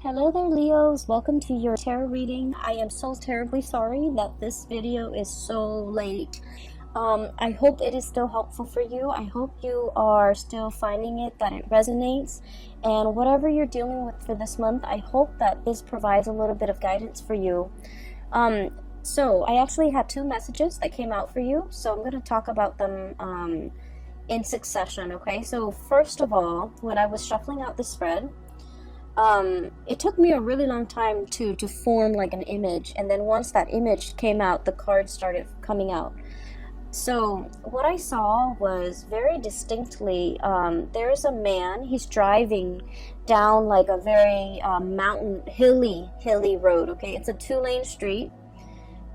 Hello there, Leos. Welcome to your tarot reading. I am so terribly sorry that this video is so late. I hope it is still helpful for you. I hope you are still finding it, that it resonates. And whatever you're dealing with for this month, I hope that this provides a little bit of guidance for you. So I actually had two messages that came out for you. So I'm going to talk about them in succession, okay? So first of all, when I was shuffling out the spread, it took me a really long time to form like an image, and then once that image came out, the cards started coming out. So what I saw was very distinctly, there's a man, he's driving down like a very mountain, hilly road, okay? It's a 2-lane street,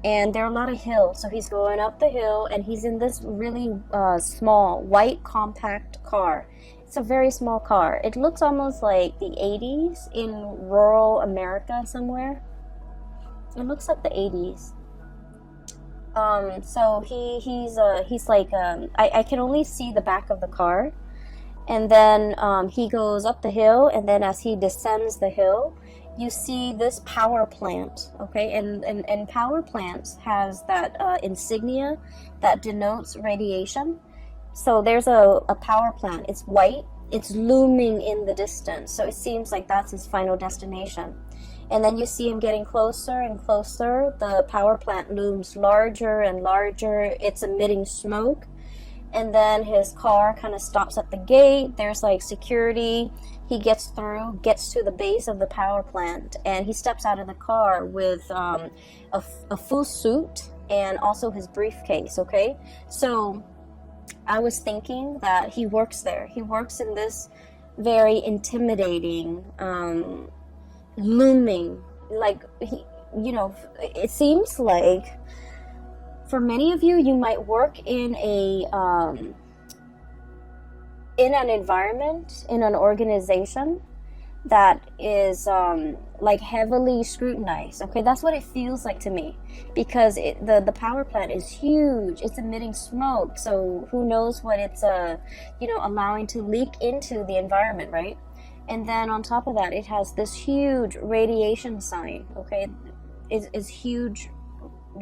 and there are a lot of hills, so he's going up the hill, and he's in this really small, white, compact car. It's a very small car. It looks almost like the 80s in rural America somewhere. It looks like the 80s. So he's like, I can only see the back of the car. And then he goes up the hill, and then as he descends the hill, you see this power plant, okay? And power plants has that insignia that denotes radiation. So there's a power plant. It's white. It's looming in the distance. So it seems like that's his final destination. And then you see him getting closer and closer. The power plant looms larger and larger. It's emitting smoke. And then his car kind of stops at the gate. There's like security. He gets through, gets to the base of the power plant, and he steps out of the car with a full suit and also his briefcase, okay? So I was thinking that he works there. He works in this very intimidating, looming, like, it seems like for many of you, you might work in an environment, in an organization that is like heavily scrutinized, okay? That's what it feels like to me, because the power plant is huge. It's emitting smoke, so who knows what it's allowing to leak into the environment, right? And then on top of that, it has this huge radiation sign, okay? It's huge.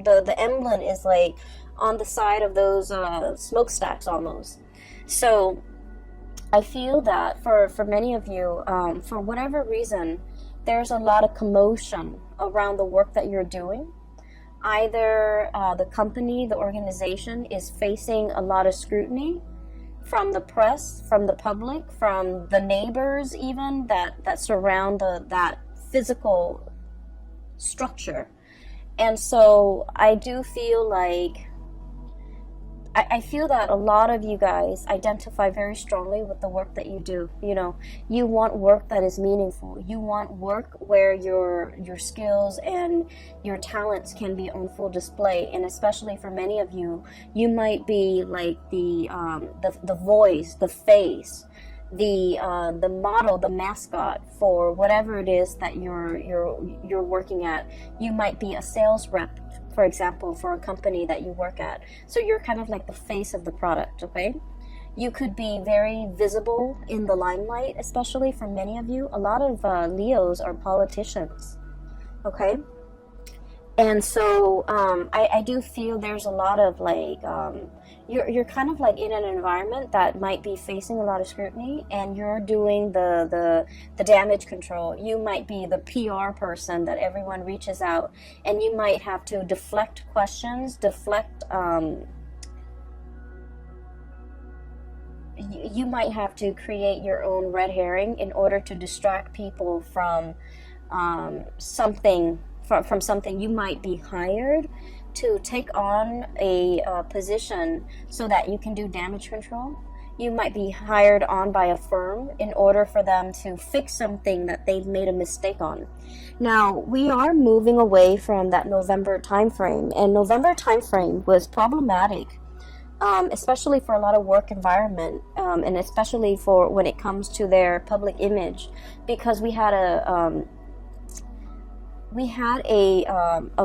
The emblem is like on the side of those smokestacks almost. So I feel that for many of you, for whatever reason, there's a lot of commotion around the work that you're doing. Either the company, the organization is facing a lot of scrutiny from the press, from the public, from the neighbors even that surround that physical structure. And so I do feel like, I feel that a lot of you guys identify very strongly with the work that you do. You want work that is meaningful. You want work where your skills and your talents can be on full display. And especially for many of you, you might be like the voice, the face, the model, the mascot for whatever it is that you're working at. You might be a sales rep, for example, for a company that you work at. So you're kind of like the face of the product, okay? You could be very visible in the limelight, especially for many of you. A lot of Leos are politicians, okay? And so I do feel there's a lot of like, you're kind of like in an environment that might be facing a lot of scrutiny, and you're doing the damage control. You might be the PR person that everyone reaches out, and you might have to deflect questions, you might have to create your own red herring in order to distract people from something. From something. You might be hired to take on a position so that you can do damage control. You might be hired on by a firm in order for them to fix something that they've made a mistake on. Now, we are moving away from that November time frame, and November time frame was problematic, especially for a lot of work environment, and especially for when it comes to their public image, because we had a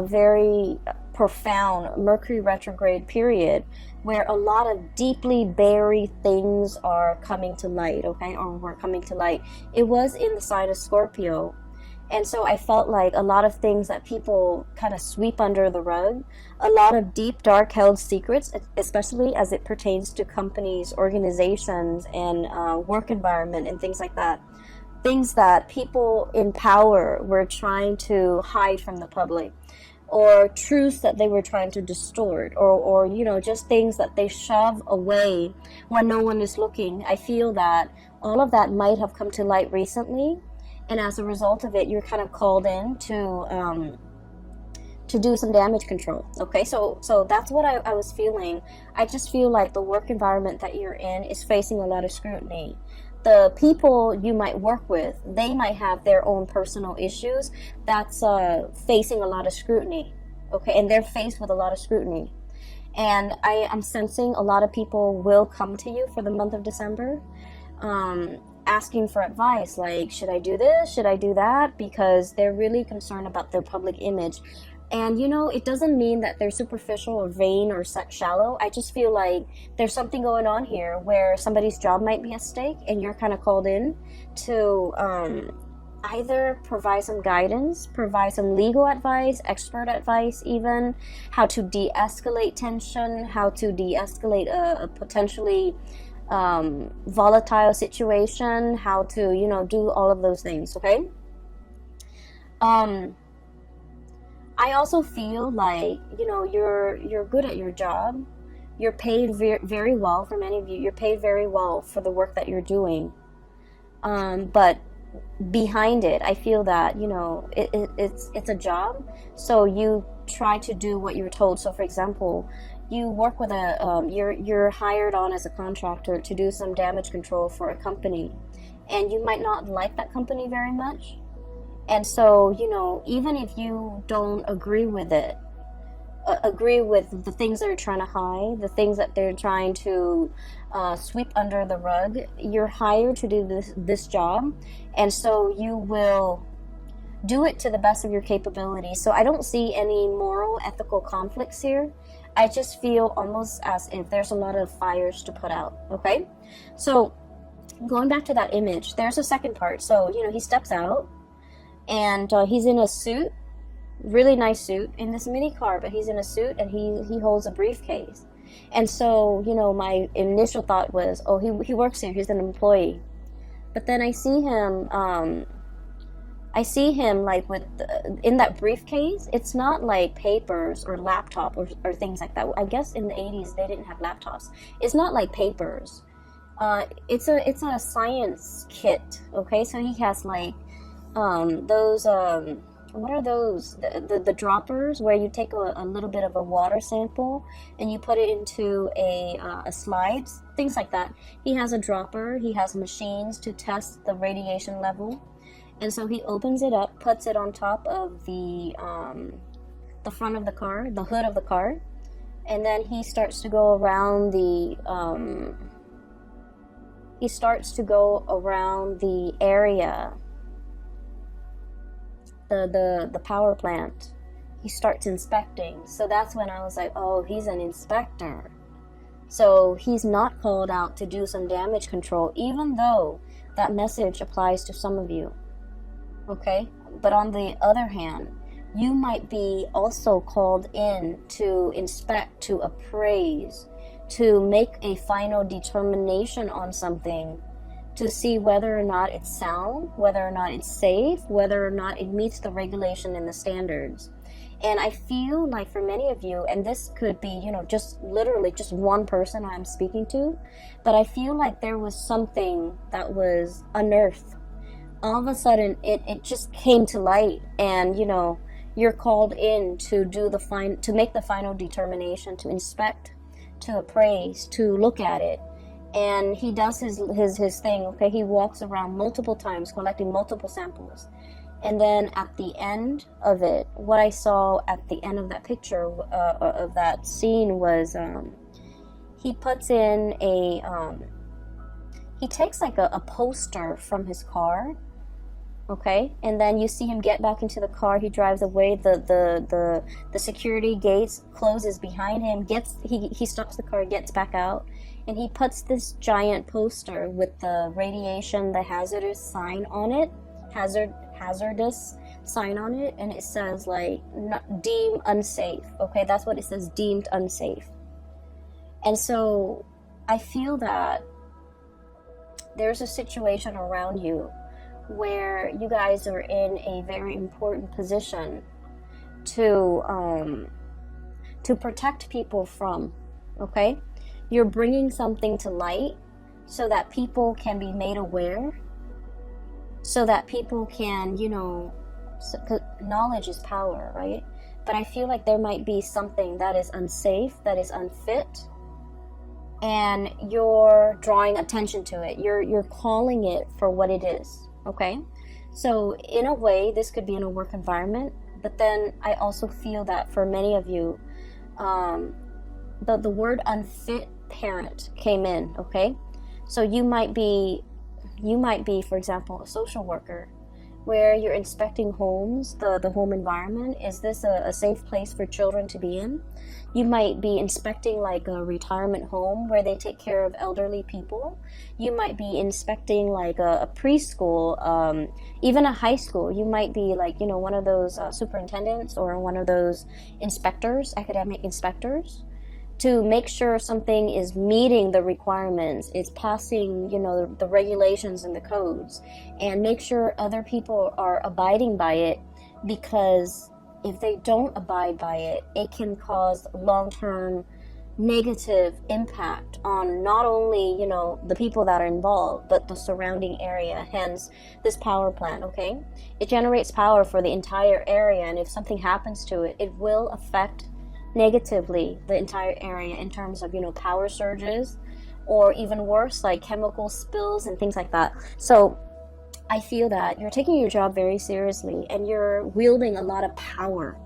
very profound Mercury retrograde period where a lot of deeply buried things are coming to light, okay, or were coming to light. It was in the sign of Scorpio, And so I felt like a lot of things that people kind of sweep under the rug, a lot of deep, dark held secrets, especially as it pertains to companies, organizations, and work environment and things like that. Things that people in power were trying to hide from the public, or truths that they were trying to distort, or you know, just things that they shove away when no one is looking. I feel that all of that might have come to light recently, and as a result of it, you're kind of called in to do some damage control. Okay, so that's what I was feeling. I just feel like the work environment that you're in is facing a lot of scrutiny. The people you might work with, they might have their own personal issues that's facing a lot of scrutiny. Okay, and they're faced with a lot of scrutiny. And I am sensing a lot of people will come to you for the month of December, asking for advice, like, should I do this? Should I do that? Because they're really concerned about their public image. And, you know, it doesn't mean that they're superficial or vain or shallow. I just feel like there's something going on here where somebody's job might be at stake, and you're kind of called in to either provide some guidance, provide some legal advice, expert advice even, how to de-escalate tension, how to de-escalate a potentially volatile situation, how to, you know, do all of those things, okay? I also feel like, you know, you're good at your job. You're paid very well. For many of you, you're paid very well for the work that you're doing. But behind it, I feel that, you know, it's a job. So you try to do what you're told. So, for example, you work with you're hired on as a contractor to do some damage control for a company, and you might not like that company very much. And so, you know, even if you don't agree with it, agree with the things they're trying to hide, the things that they're trying to sweep under the rug, you're hired to do this job. And so you will do it to the best of your capability. So I don't see any moral, ethical conflicts here. I just feel almost as if there's a lot of fires to put out, okay? So going back to that image, there's a second part. So, you know, he steps out, and he's in a suit, really nice suit, in this mini car, but he's in a suit, and he holds a briefcase. And so, you know, my initial thought was, oh, he works here, he's an employee. But then I see him like with in that briefcase. It's not like papers or laptop or things like that. I guess in the 80s they didn't have laptops. It's not like papers. It's a science kit. Okay, so he has like those what are those, the droppers, where you take a little bit of a water sample and you put it into a slide, things like that. He has a dropper, he has machines to test the radiation level, and so he opens it up, puts it on top of the front of the car, the hood of the car, and then he starts to go around the area, the power plant. He starts inspecting. So that's when I was like, oh, he's an inspector. So he's not called out to do some damage control, even though that message applies to some of you. Okay? But on the other hand, you might be also called in to inspect, to appraise, to make a final determination on something, to see whether or not it's sound, whether or not it's safe, whether or not it meets the regulation and the standards. And I feel like for many of you, and this could be, you know, just literally just one person I'm speaking to, but I feel like there was something that was unearthed. All of a sudden, it just came to light, and, you know, you're called in to do to make the final determination, to inspect, to appraise, to look at it. And he does his thing, okay? He walks around multiple times, collecting multiple samples. And then at the end of it, what I saw at the end of that picture, of that scene, was he puts in he takes like a poster from his car, okay? And then you see him get back into the car, he drives away, the security gates closes behind him, he stops the car, gets back out, and he puts this giant poster with the radiation, the hazardous sign on it, hazardous, sign on it, and it says like deemed unsafe. Okay, that's what it says, deemed unsafe. And so I feel that there's a situation around you where you guys are in a very important position to protect people from. Okay, you're bringing something to light so that people can be made aware, so that people can, you know, knowledge is power, right? But I feel like there might be something that is unsafe, that is unfit, and you're drawing attention to it. You're calling it for what it is, okay? So in a way, this could be in a work environment, but then I also feel that for many of you, the word unfit parent came in, okay? So you might be, for example, a social worker, where you're inspecting homes, the home environment. Is this a safe place for children to be in? You might be inspecting like a retirement home where they take care of elderly people. You might be inspecting like a preschool, even a high school. You might be like, you know, one of those superintendents or one of those inspectors, academic inspectors, to make sure something is meeting the requirements, it's passing, you know, the regulations and the codes, and make sure other people are abiding by it, because if they don't abide by it, it can cause long-term negative impact on not only, you know, the people that are involved, but the surrounding area. Hence this power plant, okay? It generates power for the entire area, and if something happens to it, it will affect negatively the entire area in terms of, you know, power surges, or even worse, like chemical spills and things like that. So I feel that you're taking your job very seriously, and you're wielding a lot of power.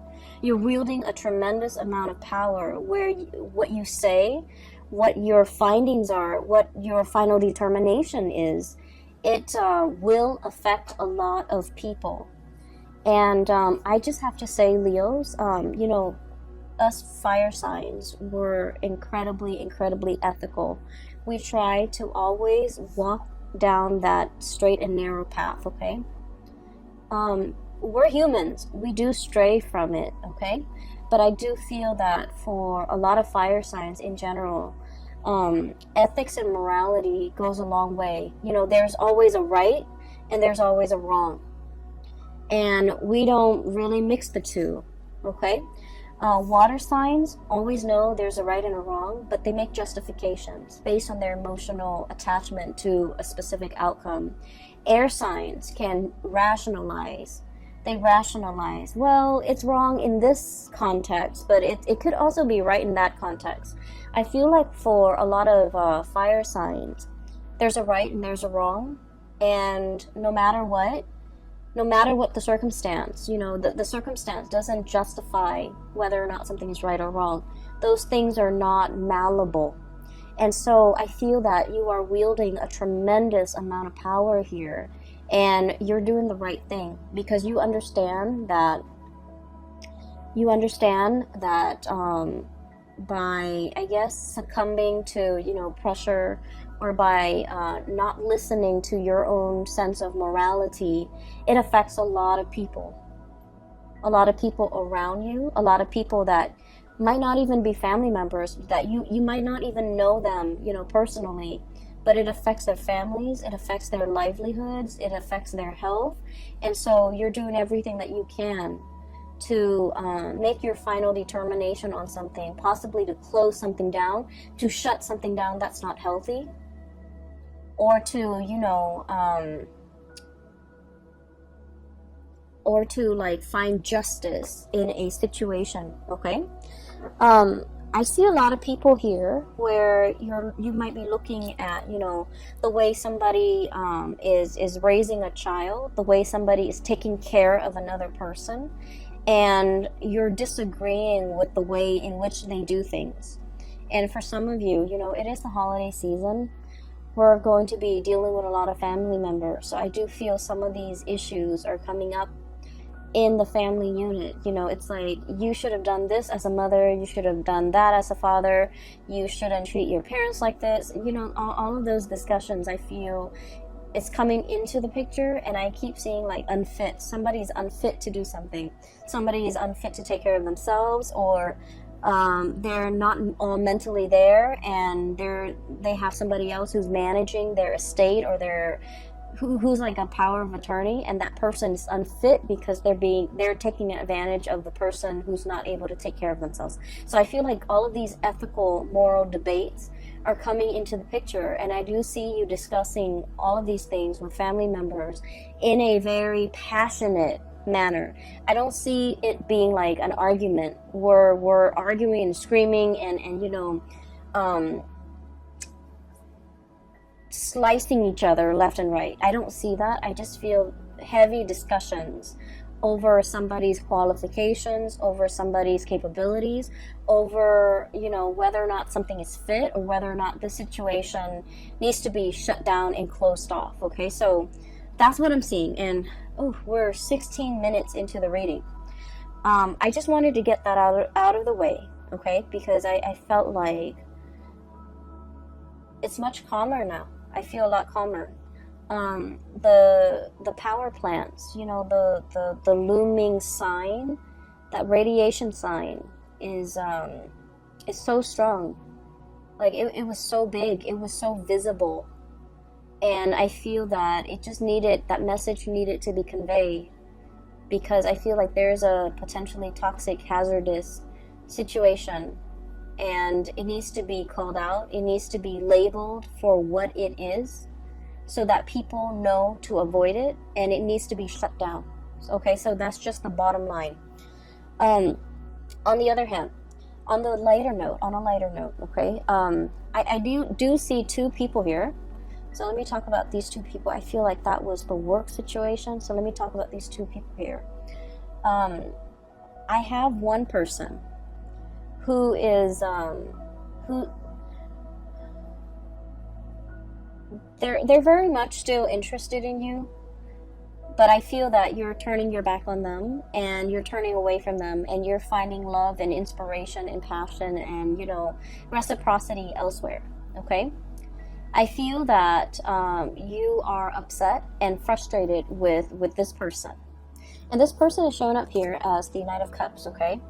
You're wielding a tremendous amount of power where what you say, what your findings are, what your final determination is, it will affect a lot of people. And I just have to say, Leos, you know, us fire signs were incredibly ethical. We try to always walk down that straight and narrow path, okay? We're humans. We do stray from it, okay? But I do feel that for a lot of fire signs in general, ethics and morality goes a long way. You know, there's always a right and there's always a wrong. And we don't really mix the two, okay? Water signs always know there's a right and a wrong, but they make justifications based on their emotional attachment to a specific outcome. Air signs can rationalize. They rationalize, well, it's wrong in this context, but it could also be right in that context. I feel like for a lot of fire signs, there's a right and there's a wrong, and no matter what the circumstance, you know, the circumstance doesn't justify whether or not something is right or wrong. Those things are not malleable. And so I feel that you are wielding a tremendous amount of power here, and you're doing the right thing, because you understand that by, I guess, succumbing to, you know, pressure, or by not listening to your own sense of morality, it affects a lot of people around you, a lot of people that might not even be family members, that you might not even know them, you know, personally, but it affects their families, it affects their livelihoods, it affects their health. And so you're doing everything that you can to make your final determination on something, possibly to close something down, to shut something down that's not healthy, or to, you know, or to like find justice in a situation, okay? I see a lot of people here where you might be looking at, you know, the way somebody is raising a child, the way somebody is taking care of another person, and you're disagreeing with the way in which they do things. And for some of you, you know, it is the holiday season. We're going to be dealing with a lot of family members. So I do feel some of these issues are coming up in the family unit. You know, it's like, you should have done this as a mother, you should have done that as a father, you shouldn't treat your parents like this. You know, all of those discussions, I feel it's coming into the picture, and I keep seeing like unfit. Somebody's unfit to do something. Somebody is unfit to take care of themselves, or they're not all mentally there, and they have somebody else who's managing their estate, or who's like a power of attorney, and that person is unfit because they're taking advantage of the person who's not able to take care of themselves. So I feel like all of these ethical, moral debates are coming into the picture, and I do see you discussing all of these things with family members in a very passionate manner. I don't see it being like an argument where we're arguing and screaming and slicing each other left and right. I don't see that. I just feel heavy discussions over somebody's qualifications, over somebody's capabilities, over whether or not something is fit, or whether or not the situation needs to be shut down and closed off. Okay, so that's what I'm seeing. And we're 16 minutes into the reading. I just wanted to get that out of the way, okay, because I felt like it's much calmer now. I feel a lot calmer. The power plants, the looming sign, that radiation sign is so strong. Like it was so big, it was so visible, and I feel that that message needed to be conveyed, because I feel like there's a potentially toxic, hazardous situation, and it needs to be called out. It needs to be labeled for what it is, so that people know to avoid it, and it needs to be shut down. Okay, so that's just the bottom line. On the other hand, on a lighter note, okay, I do see two people here. So let me talk about these two people. I feel like that was the work situation. So let me talk about these two people here. I have one person who is they're very much still interested in you, but I feel that you're turning your back on them, and you're turning away from them, and you're finding love and inspiration and passion and reciprocity elsewhere. Okay, I feel that you are upset and frustrated with this person, and this person is showing up here as the Knight of Cups. Okay,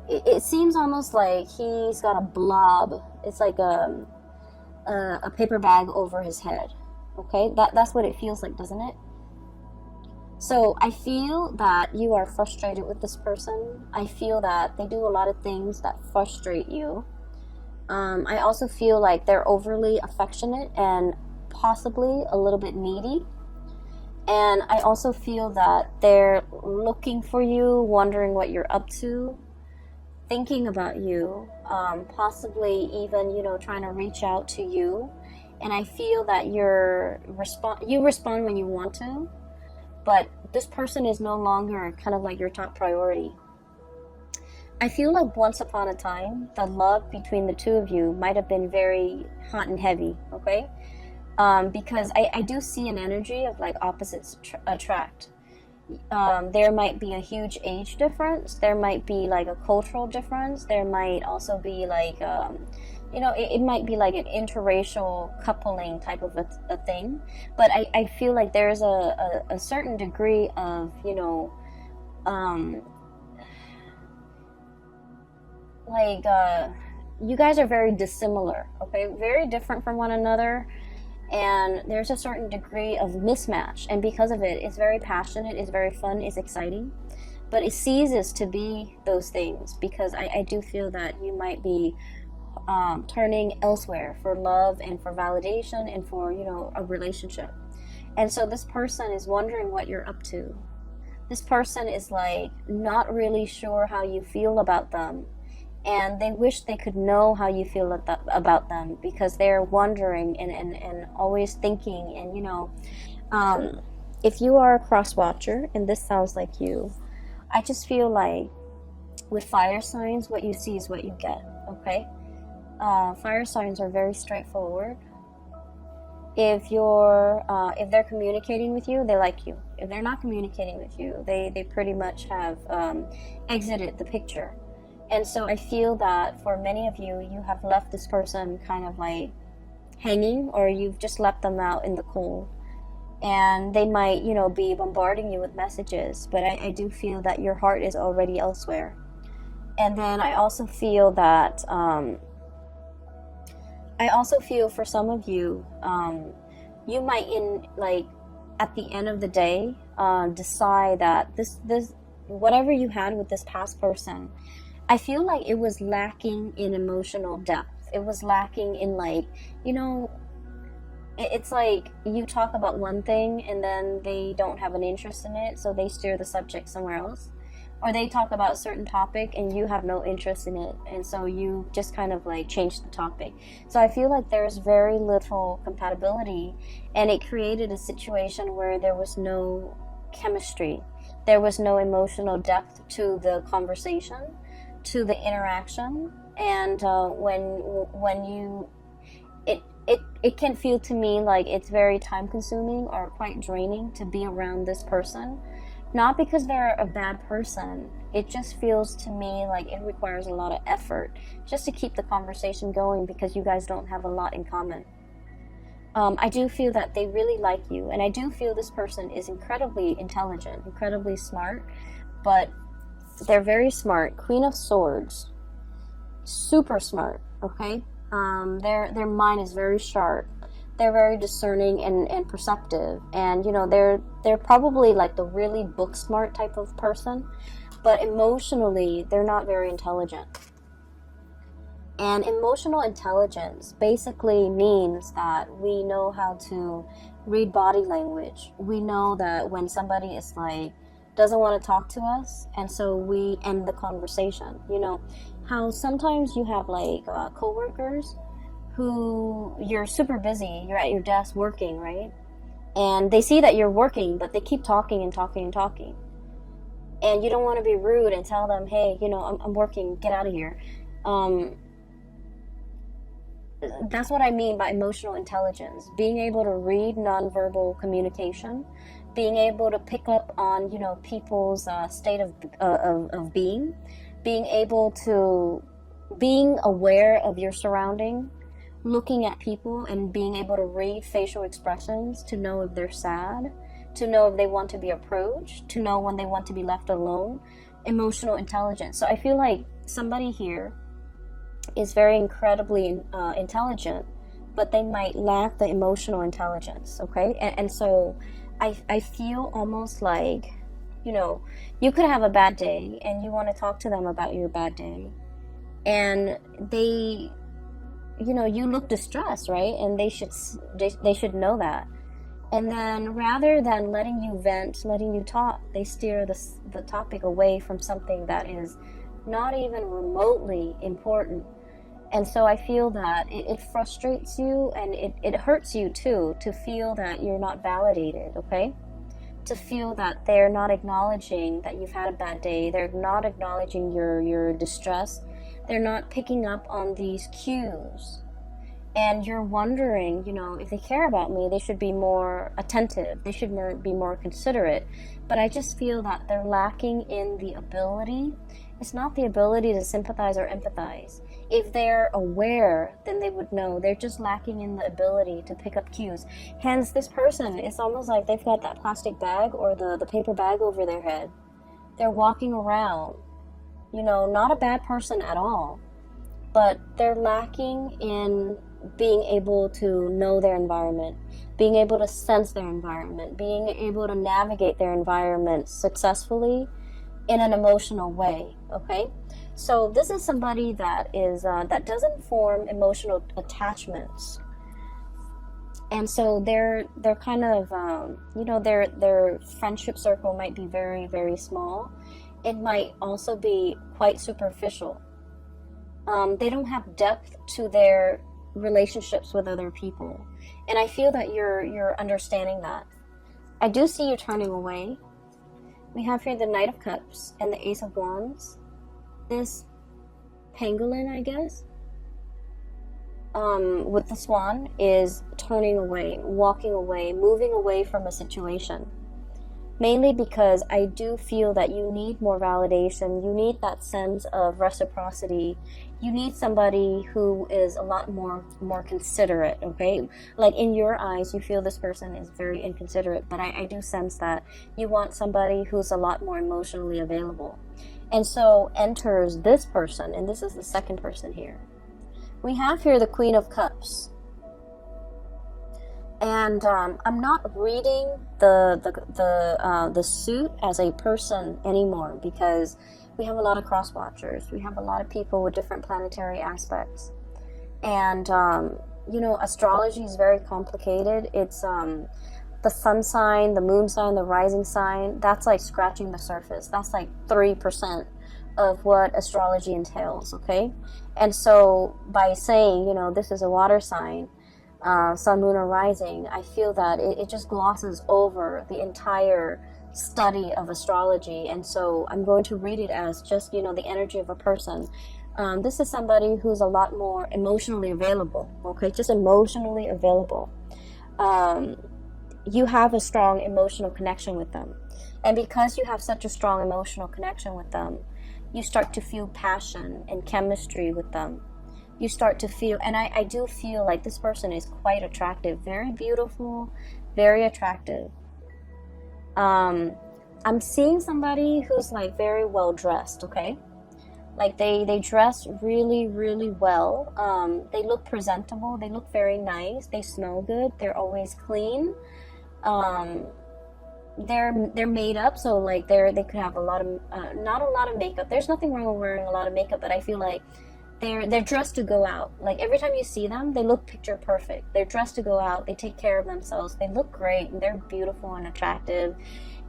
it seems almost like he's got a blob. It's like a paper bag over his head. Okay, that's what it feels like, doesn't it? So I feel that you are frustrated with this person. I feel that they do a lot of things that frustrate you. I also feel like they're overly affectionate and possibly a little bit needy. And I also feel that they're looking for you, wondering what you're up to, thinking about you, possibly even, trying to reach out to you. And I feel that you respond when you want to, but this person is no longer kind of like your top priority. I feel like once upon a time, the love between the two of you might have been very hot and heavy, okay? Because I do see an energy of like opposites attract. There might be a huge age difference. There might be like a cultural difference. There might also be like, it might be like an interracial coupling type of a thing. But I feel like there's a certain degree of, you guys are very dissimilar, okay? Very different from one another. And there's a certain degree of mismatch, and because of it, it's very passionate, it's very fun, it's exciting, but it ceases to be those things, because I do feel that you might be turning elsewhere for love and for validation and for a relationship. And so this person is wondering what you're up to. This person is like not really sure how you feel about them, and they wish they could know how you feel about them, because they're wondering and always thinking. And if you are a cross watcher and this sounds like you, I just feel like with fire signs, what you see is what you get. Okay, fire signs are very straightforward. If they're communicating with you, they like you. If they're not communicating with you, they pretty much have exited the picture. And so I feel that for many of you, you have left this person kind of like hanging, or you've just left them out in the cold. and they might, you know, be bombarding you with messages, but I do feel that your heart is already elsewhere. And then I also feel that for some of you, you might, in like at the end of the day, decide that this whatever you had with this past person, I feel like it was lacking in emotional depth. It was lacking in, like, you know, it's like you talk about one thing and then they don't have an interest in it, so they steer the subject somewhere else. Or they talk about a certain topic and you have no interest in it, and so you just kind of like change the topic. So I feel like there's very little compatibility, and it created a situation where there was no chemistry. There was no emotional depth to the conversation, to the interaction. And when you it can feel to me like it's very time consuming or quite draining to be around this person. Not because they're a bad person, it just feels to me like it requires a lot of effort just to keep the conversation going, because you guys don't have a lot in common. I do feel that they really like you, and I do feel this person is incredibly intelligent, incredibly smart, but they're very smart. Queen of Swords, super smart, okay? Their mind is very sharp. They're very discerning and perceptive, and you know, they're probably like the really book smart type of person, but emotionally they're not very intelligent. And emotional intelligence basically means that we know how to read body language. We know that when somebody is like doesn't want to talk to us, and so we end the conversation. You know how sometimes you have like coworkers who you're super busy, you're at your desk working, right? And they see that you're working, but they keep talking and talking and talking. And you don't want to be rude and tell them, hey, you know, I'm working, get out of here. That's what I mean by emotional intelligence. Being able to read nonverbal communication, being able to pick up on, you know, people's state of being, being aware of your surrounding, looking at people and being able to read facial expressions to know if they're sad, to know if they want to be approached, to know when they want to be left alone. Emotional intelligence. So I feel like somebody here is very incredibly intelligent, but they might lack the emotional intelligence, okay? And so I feel almost like, you know, you could have a bad day and you want to talk to them about your bad day, and they, you know, you look distressed, right? And they should know that. And then rather than letting you vent, letting you talk, they steer the topic away from something that is not even remotely important. And so I feel that it frustrates you, and it hurts you too, to feel that you're not validated, okay? To feel that they're not acknowledging that you've had a bad day. They're not acknowledging your distress. They're not picking up on these cues. And you're wondering, you know, if they care about me, they should be more attentive. They should be more considerate. But I just feel that they're lacking in the ability. It's not the ability to sympathize or empathize. If they're aware, then they would know. They're just lacking in the ability to pick up cues. Hence, this person, it's almost like they've got that plastic bag or the paper bag over their head. They're walking around, you know, not a bad person at all, but they're lacking in being able to know their environment, being able to sense their environment, being able to navigate their environment successfully in an emotional way, okay? So this is somebody that is that doesn't form emotional attachments, and so they're kind of you know, their friendship circle might be very, very small. It might also be quite superficial. They don't have depth to their relationships with other people, and I feel that you're understanding that. I do see you turning away. We have here the Knight of Cups and the Ace of Wands. This pangolin, I guess, with the swan, is turning away, walking away, moving away from a situation. Mainly because I do feel that you need more validation. You need that sense of reciprocity. You need somebody who is a lot more considerate, okay? Like in your eyes, you feel this person is very inconsiderate, but I do sense that you want somebody who's a lot more emotionally available. And so enters this person, and this is the second person here. We have here the Queen of Cups. And I'm not reading the suit as a person anymore, because we have a lot of cross watchers. We have a lot of people with different planetary aspects. And, you know, astrology is very complicated. It's the sun sign, the moon sign, the rising sign. That's like scratching the surface. That's like 3% of what astrology entails, okay? And so by saying, you know, this is a water sign, sun, moon, or rising, I feel that it just glosses over the entire study of astrology. And so I'm going to read it as just, you know, the energy of a person. This is somebody who's a lot more emotionally available, okay? Just emotionally available. You have a strong emotional connection with them. And because you have such a strong emotional connection with them, you start to feel passion and chemistry with them. You start to feel, and I do feel like this person is quite attractive, very beautiful, very attractive. I'm seeing somebody who's like very well dressed, okay? Like they dress really, really well. They look presentable, they look very nice, they smell good, they're always clean. They're made up, so like they could have a lot of not a lot of makeup. There's nothing wrong with wearing a lot of makeup, but I feel like they're dressed to go out. Like every time you see them, they look picture perfect. They're dressed to go out. They take care of themselves. They look great, and they're beautiful and attractive.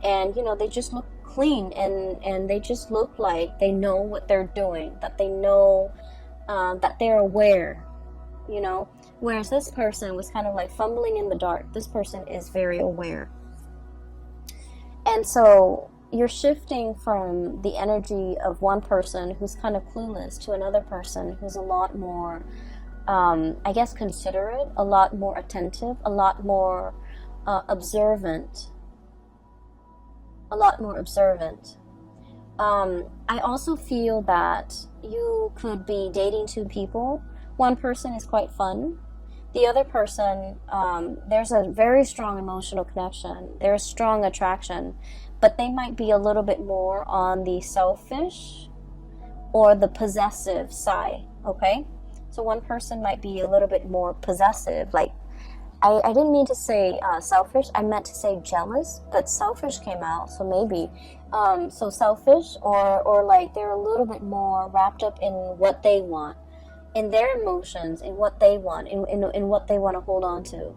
And you know, they just look clean, and they just look like they know what they're doing. That they know, that they're aware. You know, whereas this person was kind of like fumbling in the dark. This person is very aware. And so you're shifting from the energy of one person who's kind of clueless to another person who's a lot more, I guess, considerate, a lot more attentive, a lot more observant. A lot more observant. I also feel that you could be dating two people. One person is quite fun. The other person, there's a very strong emotional connection. There's strong attraction, but they might be a little bit more on the selfish or the possessive side, okay? So one person might be a little bit more possessive. Like, I didn't mean to say selfish. I meant to say jealous, but selfish came out, so maybe. So selfish, or like they're a little bit more wrapped up in what they want, in their emotions, in what they want, in what they want to hold on to.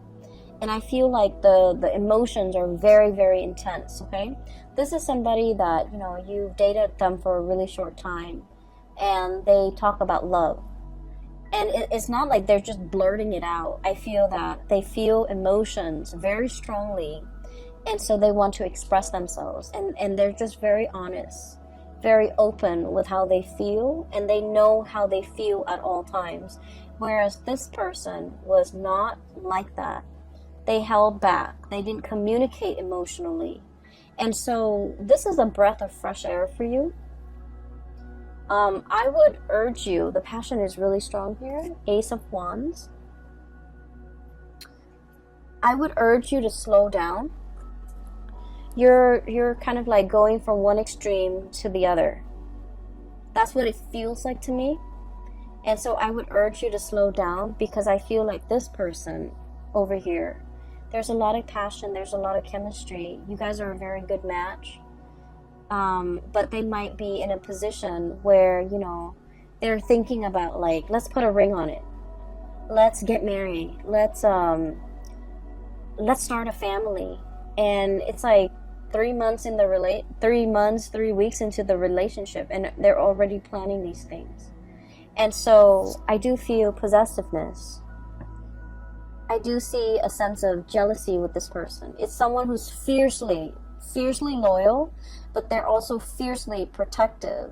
And I feel like the emotions are very, very intense, okay? This is somebody that, you know, you've dated them for a really short time, and they talk about love. And it's not like they're just blurting it out. I feel that they feel emotions very strongly, and so they want to express themselves. And they're just very honest, very open with how they feel, and they know how they feel at all times. Whereas this person was not like that. They held back. They didn't communicate emotionally. And so this is a breath of fresh air for you. I would urge you, the passion is really strong here, Ace of Wands. I would urge you to slow down. You're kind of like going from one extreme to the other. That's what it feels like to me. And so I would urge you to slow down, because I feel like this person over here, there's a lot of passion, there's a lot of chemistry. You guys are a very good match. But they might be in a position where, you know, they're thinking about like, let's put a ring on it. Let's get married. Let's start a family. And it's like 3 months in the 3 weeks into the relationship, and they're already planning these things. And so I do feel possessiveness. I do see a sense of jealousy with this person. It's someone who's fiercely loyal, but they're also fiercely protective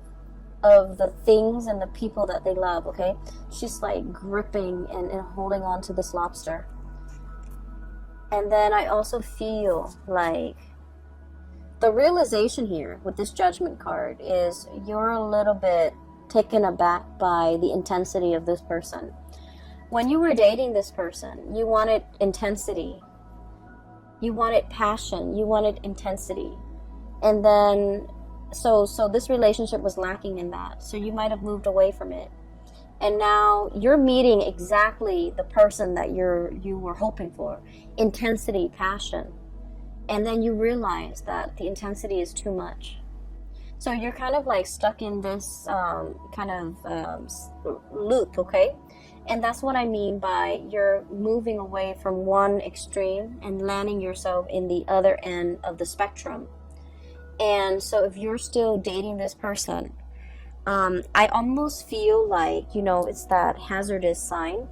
of the things and the people that they love, okay? She's like gripping and holding on to this lobster. And then I also feel like the realization here with this Judgment card is you're a little bit taken aback by the intensity of this person. When you were dating this person, you wanted intensity. You wanted passion. You wanted intensity. And then, so this relationship was lacking in that. So you might have moved away from it. And now you're meeting exactly the person that you were hoping for. Intensity, passion. And then you realize that the intensity is too much. So you're kind of like stuck in this loop, okay? And that's what I mean by you're moving away from one extreme and landing yourself in the other end of the spectrum. And so if you're still dating this person, I almost feel like, it's that hazardous sign.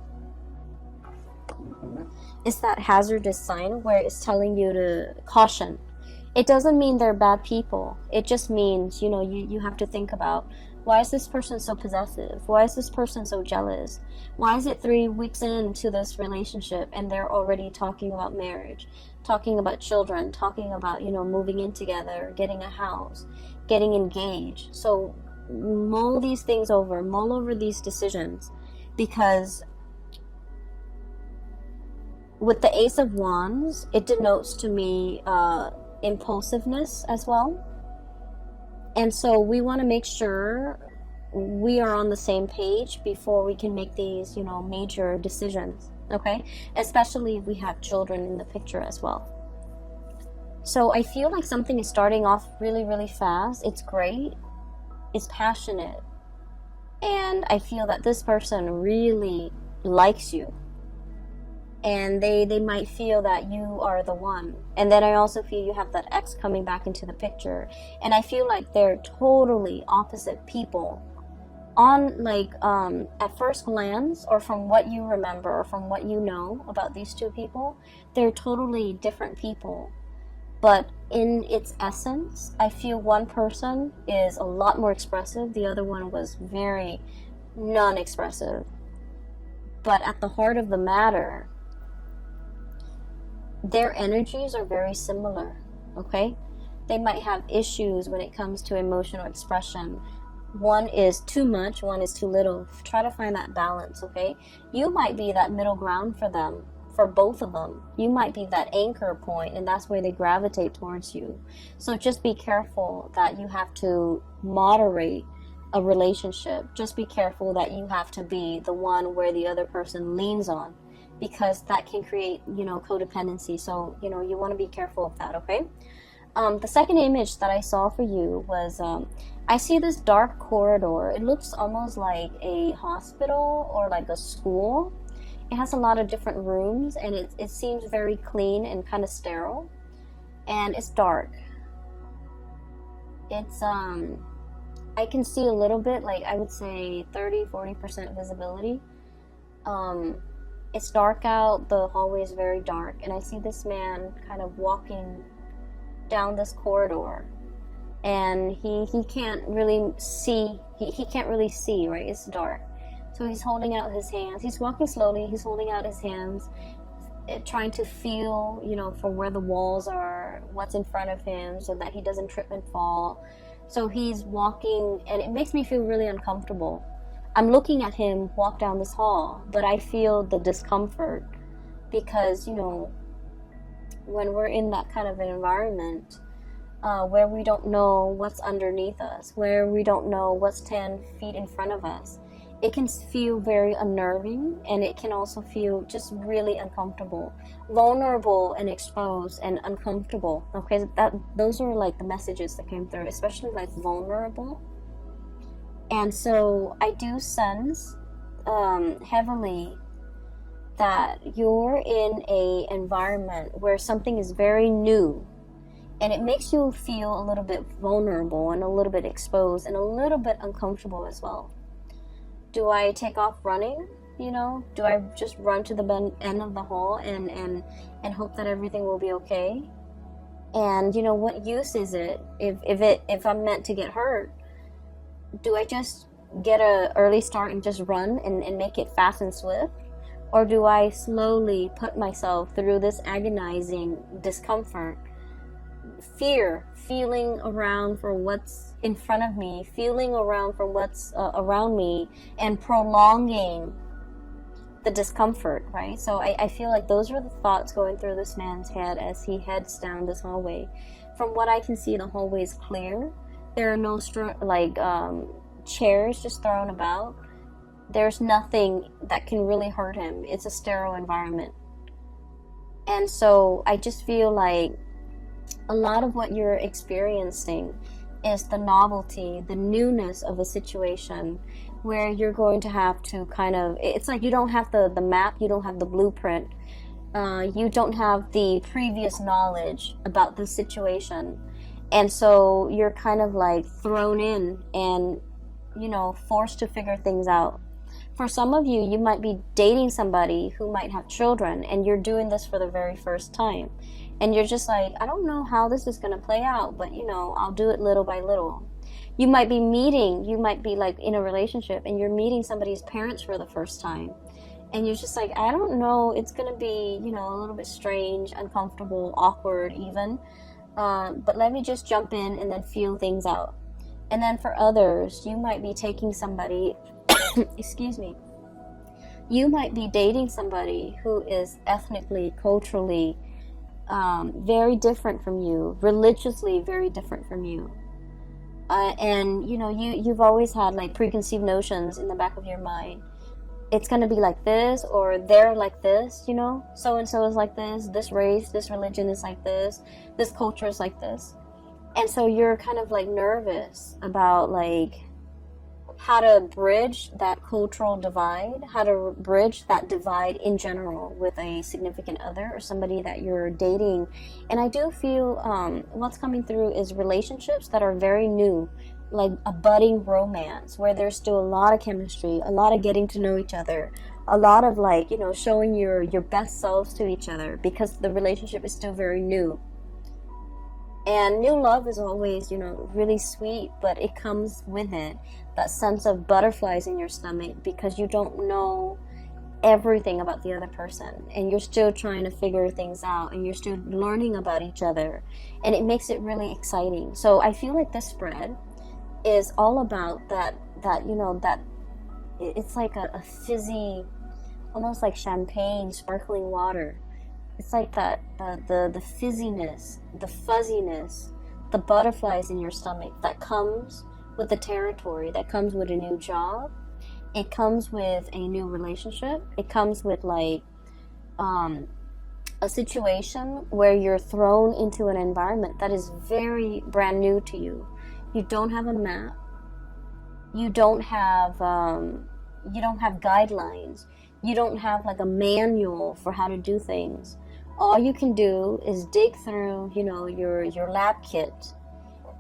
It's that hazardous sign where it's telling you to caution. It doesn't mean they're bad people. It just means, you have to think about, why is this person so possessive? Why is this person so jealous? Why is it 3 weeks into this relationship and they're already talking about marriage, talking about children, talking about, moving in together, getting a house, getting engaged? So mull these things over, mull over these decisions, because with the Ace of Wands, it denotes to me impulsiveness as well. And so we want to make sure we are on the same page before we can make these, major decisions, okay? Especially if we have children in the picture as well. So I feel like something is starting off really, really fast. It's great. It's passionate. And I feel that this person really likes you. And they might feel that you are the one. And then I also feel you have that ex coming back into the picture. And I feel like they're totally opposite people. On at first glance, or from what you remember, or from what you know about these two people, they're totally different people. But in its essence, I feel one person is a lot more expressive. The other one was very non-expressive. But at the heart of the matter, their energies are very similar, okay? They might have issues when it comes to emotional expression. One is too much, one is too little. Try to find that balance, okay? You might be that middle ground for them, for both of them. You might be that anchor point, and that's where they gravitate towards you. So just be careful that you have to moderate a relationship. Just be careful that you have to be the one where the other person leans on, because that can create, codependency. So, you want to be careful of that, okay? The second image that I saw for you was, I see this dark corridor. It looks almost like a hospital or like a school. It has a lot of different rooms, and it seems very clean and kind of sterile. And it's dark. It's, I can see a little bit, like I would say 30-40% visibility. It's dark out, the hallway is very dark, and I see this man kind of walking down this corridor, and he can't really see, he can't really see, right? It's dark. So he's holding out his hands. He's walking slowly, he's holding out his hands, trying to feel, from where the walls are, what's in front of him, so that he doesn't trip and fall. So he's walking, and it makes me feel really uncomfortable. I'm looking at him walk down this hall, but I feel the discomfort because, when we're in that kind of an environment where we don't know what's underneath us, where we don't know what's 10 feet in front of us, it can feel very unnerving, and it can also feel just really uncomfortable, vulnerable and exposed and uncomfortable. Okay, those are like the messages that came through, especially like vulnerable. And so I do sense heavily that you're in a environment where something is very new, and it makes you feel a little bit vulnerable and a little bit exposed and a little bit uncomfortable as well. Do I take off running? Do I just run to the end of the hall and hope that everything will be okay? And what use is it if I'm meant to get hurt? Do I just get an early start and just run and make it fast and swift? Or do I slowly put myself through this agonizing discomfort, fear feeling around for what's in front of me, feeling around for what's around me, and prolonging the discomfort, right? So I feel like those are the thoughts going through this man's head as he heads down this hallway. From what I can see, the hallway is clear. There are no chairs just thrown about. There's nothing that can really hurt him. It's a sterile environment. And so I just feel like a lot of what you're experiencing is the novelty, the newness of a situation where you're going to have to kind of, it's like you don't have the map, you don't have the blueprint, you don't have the previous knowledge about the situation. And so you're kind of like thrown in and, you know, forced to figure things out. For some of you, you might be dating somebody who might have children, and you're doing this for the very first time. And you're just like, I don't know how this is going to play out, but, you know, I'll do it little by little. You might be like in a relationship, and you're meeting somebody's parents for the first time. And you're just like, I don't know, it's going to be, you know, a little bit strange, uncomfortable, awkward even. But let me just jump in and then feel things out. And then for others, you might be taking somebody... excuse me, you might be dating somebody who is ethnically, culturally very different from you, religiously very different from you, and you know, you've always had like preconceived notions in the back of your mind. It's going to be like this, or they're like this, you know, so and so is like this race, this religion is like this culture is like this. And so you're kind of like nervous about like how to bridge that cultural divide, how to bridge that divide in general with a significant other or somebody that you're dating. And I do feel what's coming through is relationships that are very new, like a budding romance where there's still a lot of chemistry, a lot of getting to know each other, a lot of like, you know, showing your best selves to each other because the relationship is still very new. And new love is always, you know, really sweet, but it comes with it that sense of butterflies in your stomach because you don't know everything about the other person, and you're still trying to figure things out, and you're still learning about each other, and it makes it really exciting. So I feel like this spread is all about that you know, that it's like a fizzy, almost like champagne, sparkling water. It's like that, the fizziness, the fuzziness, the butterflies in your stomach that comes with the territory, that comes with a new job. It comes with a new relationship. It comes with like a situation where you're thrown into an environment that is very brand new to you. You don't have a map. You don't have guidelines. You don't have like a manual for how to do things. All you can do is dig through, you know, your lab kit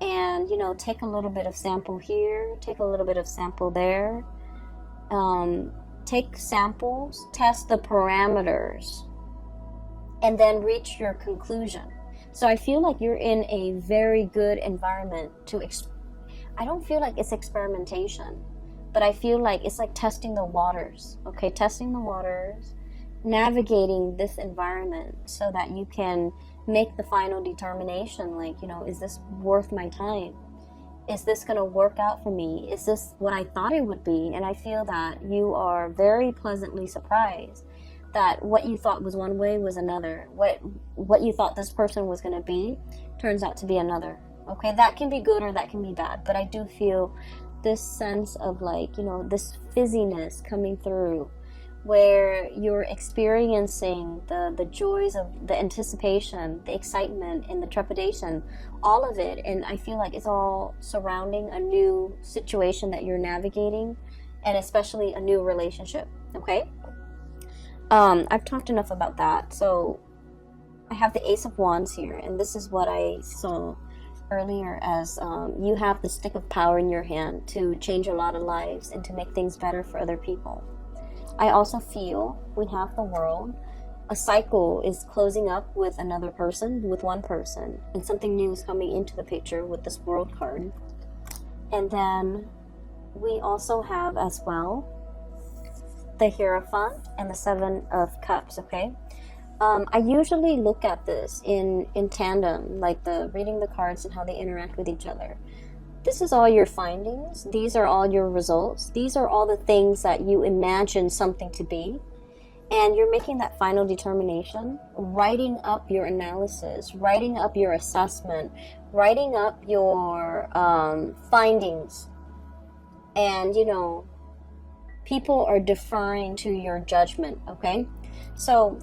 and, you know, take a little bit of sample here, take a little bit of sample there, take samples, test the parameters, and then reach your conclusion. So I feel like you're in a very good environment to, I don't feel like it's experimentation, but I feel like it's like testing the waters, okay? Testing the waters, navigating this environment so that you can make the final determination, like, you know, is this worth my time? Is this going to work out for me? Is this what I thought it would be? And I feel that you are very pleasantly surprised that what you thought was one way was another. What you thought this person was going to be turns out to be another. Okay, that can be good or that can be bad, but I do feel this sense of like, you know, this fizziness coming through where you're experiencing the joys of the anticipation, the excitement, and the trepidation, all of it. And I feel like it's all surrounding a new situation that you're navigating, and especially a new relationship, okay? I've talked enough about that. So I have the Ace of Wands here, and this is what I saw earlier as you have the stick of power in your hand to change a lot of lives and to make things better for other people. I also feel we have the World. A cycle is closing up with another person, with one person, and something new is coming into the picture with this World card. And then we also have as well the Hierophant and the Seven of Cups, okay? I usually look at this in tandem, like the reading the cards and how they interact with each other. This is all your findings. These are all your results. These are all the things that you imagine something to be. And you're making that final determination, writing up your analysis, writing up your assessment, writing up your findings. And, you know, people are deferring to your judgment, okay? So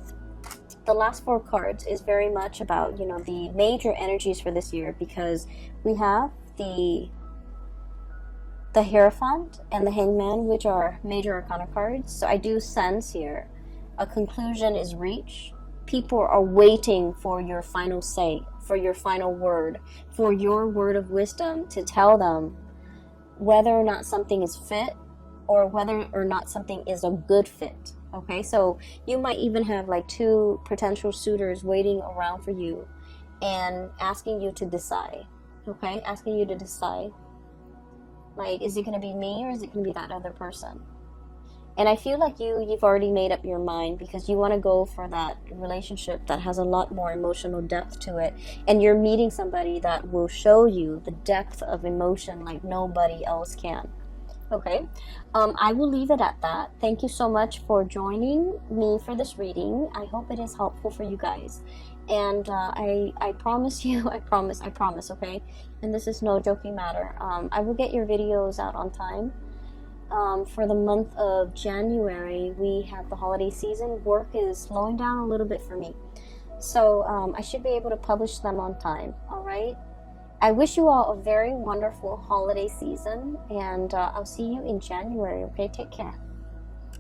the last 4 cards is very much about, you know, the major energies for this year, because we have the Hierophant and the Hangman, which are major arcana cards. So I do sense here a conclusion is reached. People are waiting for your final say, for your final word, for your word of wisdom to tell them whether or not something is fit or whether or not something is a good fit. Okay, so you might even have like 2 potential suitors waiting around for you and asking you to decide. Okay, asking you to decide. Like, is it going to be me or is it going to be that other person? And I feel like you've already made up your mind, because you want to go for that relationship that has a lot more emotional depth to it. And you're meeting somebody that will show you the depth of emotion like nobody else can. Okay, I will leave it at that. Thank you so much for joining me for this reading. I hope it is helpful for you guys. And I promise you, I promise, okay? And this is no joking matter. I will get your videos out on time. For the month of January, we have the holiday season. Work is slowing down a little bit for me. So I should be able to publish them on time, all right? I wish you all a very wonderful holiday season, and I'll see you in January, okay? Take care.